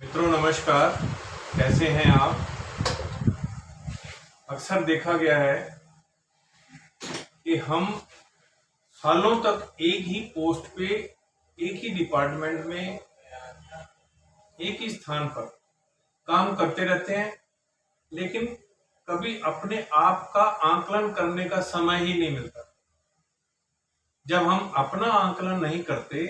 मित्रों नमस्कार। कैसे हैं आप। अक्सर देखा गया है कि हम सालों तक एक ही पोस्ट पे, एक ही डिपार्टमेंट में, एक ही स्थान पर काम करते रहते हैं, लेकिन कभी अपने आप का आंकलन करने का समय ही नहीं मिलता। जब हम अपना आंकलन नहीं करते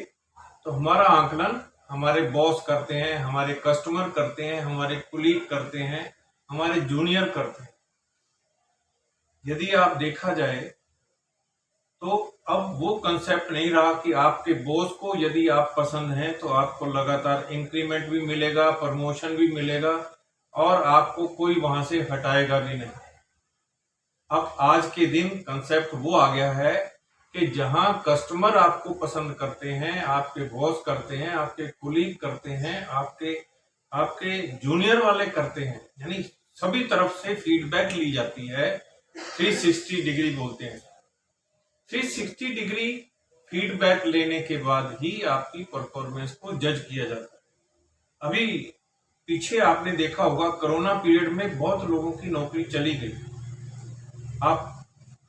तो हमारा आंकलन हमारे बॉस करते हैं, हमारे कस्टमर करते हैं, हमारे कुलीग करते हैं, हमारे जूनियर करते हैं। यदि आप देखा जाए तो अब वो कंसेप्ट नहीं रहा कि आपके बॉस को यदि आप पसंद हैं तो आपको लगातार इंक्रीमेंट भी मिलेगा, प्रमोशन भी मिलेगा और आपको कोई वहां से हटाएगा भी नहीं। अब आज के दिन कंसेप्ट वो आ गया है कि जहां कस्टमर आपको पसंद करते हैं, आपके बॉस करते हैं, आपके कुलीग करते हैं, आपके आपके जूनियर वाले करते हैं, यानी सभी तरफ से फीडबैक ली जाती है। 360 डिग्री बोलते हैं। 360 डिग्री फीडबैक लेने के बाद ही आपकी परफॉर्मेंस को जज किया जाता है। अभी पीछे आपने देखा होगा, कोरोना पीरियड में बहुत लोगों की नौकरी चली गई। आप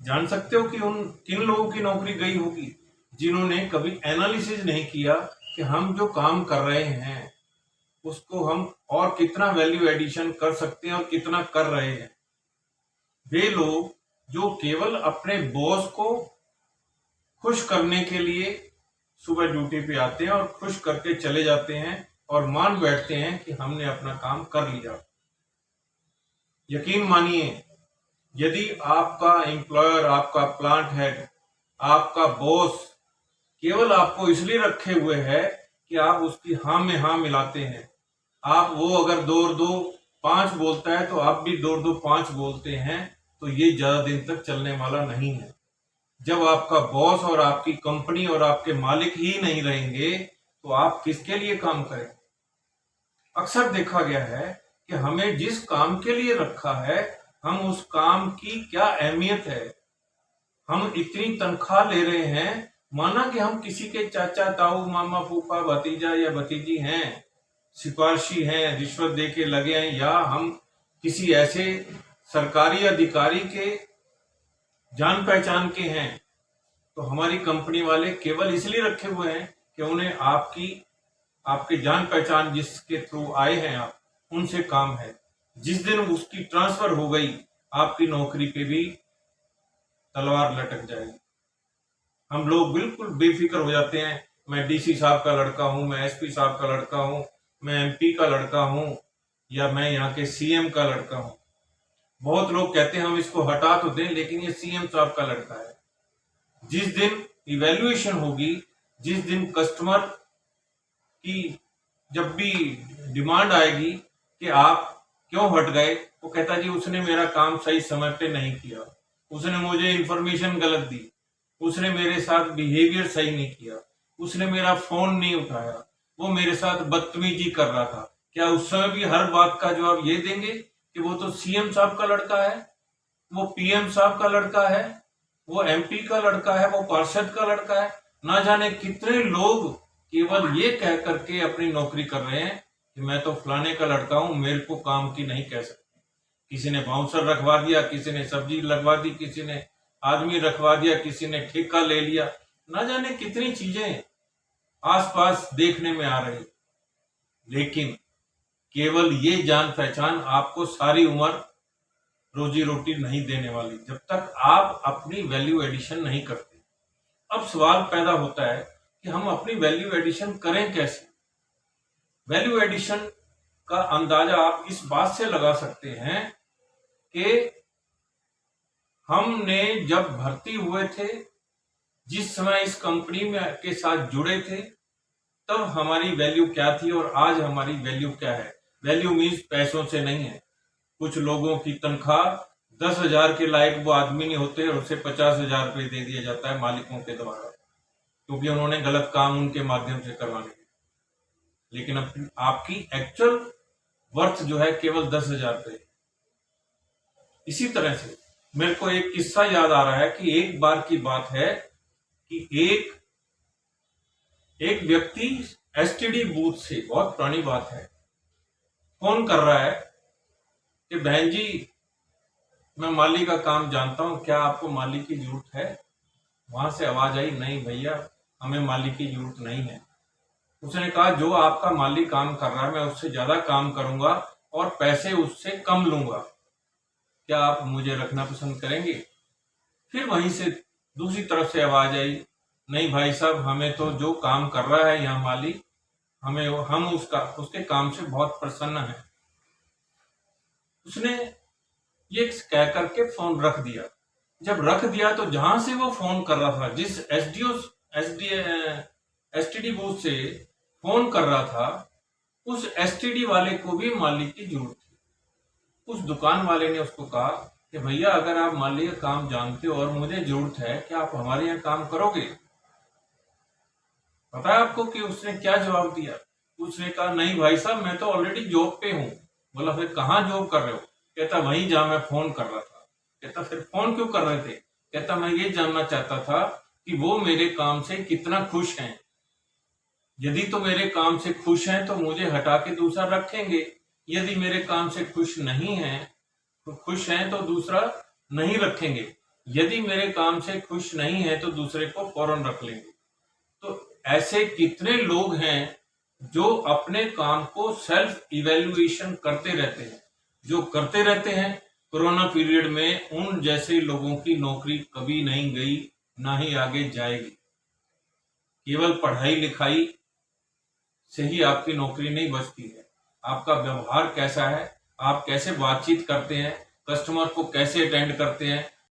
जान सकते हो कि उन किन लोगों की नौकरी गई होगी, जिन्होंने कभी एनालिसिस नहीं किया कि हम जो काम कर रहे हैं उसको हम और कितना वैल्यू एडिशन कर सकते हैं और कितना कर रहे हैं। वे लोग जो केवल अपने बॉस को खुश करने के लिए सुबह ड्यूटी पे आते हैं और खुश करके चले जाते हैं और मान बैठते हैं कि हमने अपना काम कर लिया। यकीन मानिए, यदि आपका एम्प्लॉयर, आपका प्लांट हेड, आपका बॉस केवल आपको इसलिए रखे हुए है कि आप उसकी हाँ में हाँ मिलाते हैं, आप वो अगर 2 और 2 5 बोलता है तो आप भी 2 और 2 5 बोलते हैं, तो ये ज्यादा दिन तक चलने वाला नहीं है। जब आपका बॉस और आपकी कंपनी और आपके मालिक ही नहीं रहेंगे तो आप किसके लिए काम करें। अक्सर देखा गया है कि हमें जिस काम के लिए रखा है, हम उस काम की क्या अहमियत है। हम इतनी तनख्वाह ले रहे हैं, माना कि हम किसी के चाचा, ताऊ, मामा, फूफा, भतीजा या भतीजी हैं, सिफारशी हैं, रिश्वत दे के लगे हैं, या हम किसी ऐसे सरकारी अधिकारी के जान पहचान के हैं, तो हमारी कंपनी वाले केवल इसलिए रखे हुए हैं कि उन्हें आपके जान पहचान जिसके थ्रू आए हैं आप, उनसे काम है। जिस दिन उसकी ट्रांसफर हो गई, आपकी नौकरी पे भी तलवार लटक जाएगी। हम लोग बिल्कुल बेफिक्र हो जाते हैं, मैं डीसी साहब का लड़का हूं, मैं एसपी साहब का लड़का हूं, मैं एमपी का लड़का हूं, या मैं यहाँ के सीएम का लड़का हूं। बहुत लोग कहते हैं हम इसको हटा तो दें, लेकिन ये सीएम साहब का लड़का है। जिस दिन इवैल्यूएशन होगी, जिस दिन कस्टमर की जब भी डिमांड आएगी कि आप क्यों हट गए, वो कहता जी उसने मेरा काम सही समय पे नहीं किया, उसने मुझे इंफॉर्मेशन गलत दी, उसने मेरे साथ बिहेवियर सही नहीं किया, उसने मेरा फोन नहीं उठाया, वो मेरे साथ बदतमीजी कर रहा था। क्या उस समय भी हर बात का जवाब ये देंगे कि वो तो सीएम साहब का लड़का है, वो पीएम साहब का लड़का है, वो एमपी का लड़का है, वो पार्षद का लड़का है। ना जाने कितने लोग केवल ये कह करके अपनी नौकरी कर रहे हैं कि मैं तो फलाने का लड़का हूं, मेरे को काम की नहीं कह सकते। किसी ने बाउंसर रखवा दिया, किसी ने सब्जी लगवा दी, किसी ने आदमी रखवा दिया, किसी ने ठेका ले लिया। ना जाने कितनी चीजें आसपास देखने में आ रही, लेकिन केवल ये जान पहचान आपको सारी उम्र रोजी रोटी नहीं देने वाली, जब तक आप अपनी वैल्यू एडिशन नहीं करते। अब सवाल पैदा होता है कि हम अपनी वैल्यू एडिशन करें कैसे। वैल्यू एडिशन का अंदाजा आप इस बात से लगा सकते हैं कि हमने जब भर्ती हुए थे, जिस समय इस कंपनी में के साथ जुड़े थे, तब हमारी वैल्यू क्या थी और आज हमारी वैल्यू क्या है। वैल्यू मीन्स पैसों से नहीं है। कुछ लोगों की तनख्वाह 10,000 के लायक वो आदमी नहीं होते और उसे 50,000 रुपये दे दिया जाता है मालिकों के द्वारा, क्योंकि उन्होंने गलत काम उनके माध्यम से करवाने के। लेकिन अब आपकी एक्चुअल वर्थ जो है केवल 10,000 रुपये। इसी तरह से मेरे को एक किस्सा याद आ रहा है कि एक बार की बात है कि एक व्यक्ति एसटीडी बूथ से, बहुत पुरानी बात है, फोन कर रहा है कि बहन जी मैं माली का काम जानता हूं, क्या आपको माली की जरूरत है? वहां से आवाज आई, नहीं भैया हमें माली की जरूरत नहीं है। उसने कहा जो आपका माली काम कर रहा है मैं उससे ज्यादा काम करूंगा और पैसे उससे कम लूंगा, क्या आप मुझे रखना पसंद करेंगे? फिर वहीं से दूसरी तरफ से आवाज आई, नहीं भाई साहब हमें तो जो काम कर रहा है यहाँ माली, हम उसके काम से बहुत प्रसन्न हैं। उसने ये कह करके फोन रख दिया। जब रख दिया तो जहां से वो फोन कर रहा था, जिस एसटीडी बूथ से फोन कर रहा था, उस एसटीडी वाले को भी माली की जरूरत थी। उस दुकान वाले ने उसको कहा कि भैया अगर आप माली का काम जानते हो और मुझे जरूरत है, क्या आप हमारे यहाँ काम करोगे? पता है आपको कि उसने क्या जवाब दिया? उसने कहा नहीं भाई साहब मैं तो ऑलरेडी जॉब पे हूँ। बोला फिर कहाँ जॉब कर रहे हो? कहता वहीं जहां मैं फोन कर रहा था। कहता फिर फोन क्यों कर रहे थे? कहता मैं ये जानना चाहता था कि वो मेरे काम से कितना खुश हैं। यदि तो मेरे काम से खुश हैं तो मुझे हटा के दूसरा रखेंगे, यदि मेरे काम से खुश नहीं है तो खुश हैं तो दूसरा नहीं रखेंगे, यदि मेरे काम से खुश नहीं है तो दूसरे को फौरन रख लेंगे। तो ऐसे कितने लोग हैं जो अपने काम को सेल्फ इवेल्युएशन करते रहते हैं, जो करते रहते हैं। कोरोना पीरियड में उन जैसे लोगों की नौकरी कभी नहीं गई, ना ही आगे जाएगी। केवल पढ़ाई लिखाई से ही आपकी नौकरी नहीं बचती है। आपका व्यवहार कैसा है, आप कैसे बातचीत करते हैं, कस्टमर को कैसे अटेंड करते हैं,